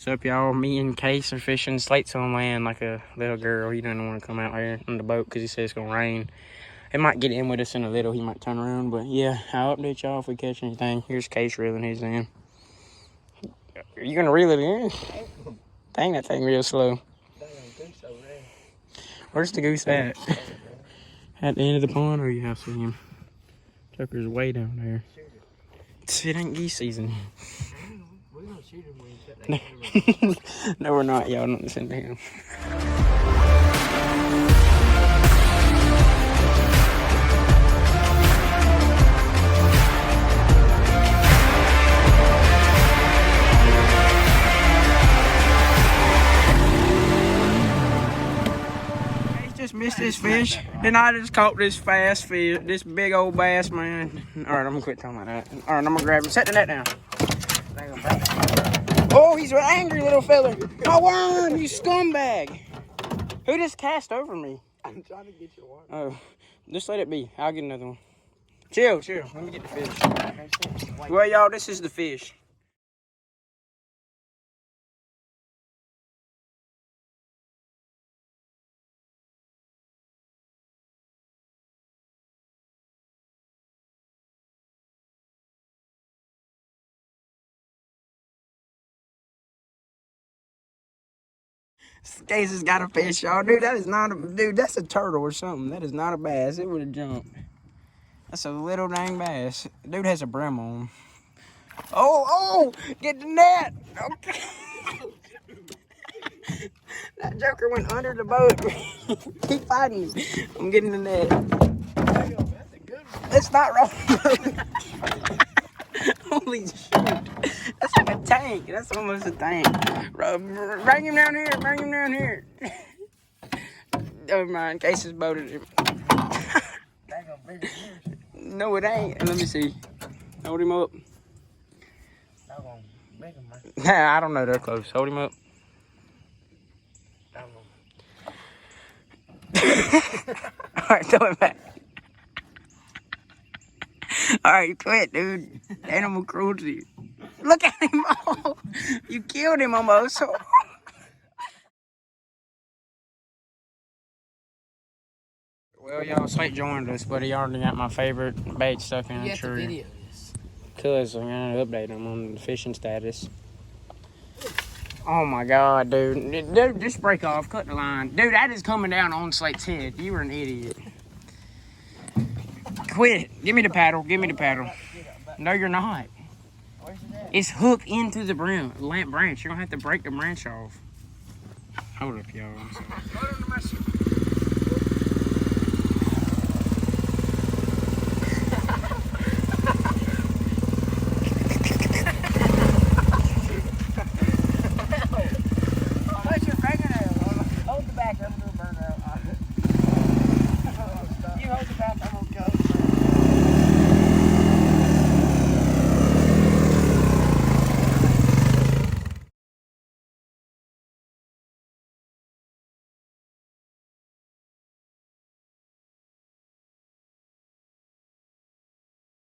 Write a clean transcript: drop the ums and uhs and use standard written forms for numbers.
What's up, y'all? Me and Case are fishing. Slate's on land like a little girl. He doesn't want to come out here on the boat because he says it's going to rain. It might get in with us in a little. He might turn around. But, yeah, I'll update y'all if we catch anything. Here's Case reeling his in. Are you going to reel it in? Dang, that thing real slow. Where's the goose at? At the end of the pond, or you have to see him? Joker's way down there. It ain't geese season. We're gonna shoot him when he's at that. No, we're not. Y'all don't listen to him. Just missed this fish. Then I just caught this fast fish, this big old bass, man. All right, I'm gonna quit talking about that. All right, I'm gonna grab him. Set the net down. Oh, he's an angry little fella. My worm, you scumbag. Who just cast over me? I'm trying to get your water. Oh, just let it be. I'll get another one. Chill. Let me get the fish. Well, y'all, this is the fish. Case has got a fish, y'all. Dude, that is not a... Dude, that's a turtle or something. That is not a bass. It would have jumped. That's a little dang bass. Dude has a brim on. Oh! Get the net! Okay. That joker went under the boat. Keep fighting me. I'm getting the net. That's a good one. It's not wrong. Holy shit. That's like a tank. That's almost a tank. Bring him down here. Never mind. Case has boated him. No, it ain't. Let me see. Hold him up. Nah, I don't know. They're close. Hold him up. Alright, throw it back. Alright, quit, dude. Animal cruelty. Look at him. Oh, you killed him almost. Well, y'all, Slate joined us, but he already got my favorite bait stuck in a tree. Video this. Cause I'm gonna update him on the fishing status. Oh my god, dude. Dude, just break off, cut the line. Dude, that is coming down on Slate's head. You were an idiot. Quit it. Give me the paddle. No, you're not. It's hooked into the branch. You're gonna have to break the branch off. Hold up, y'all.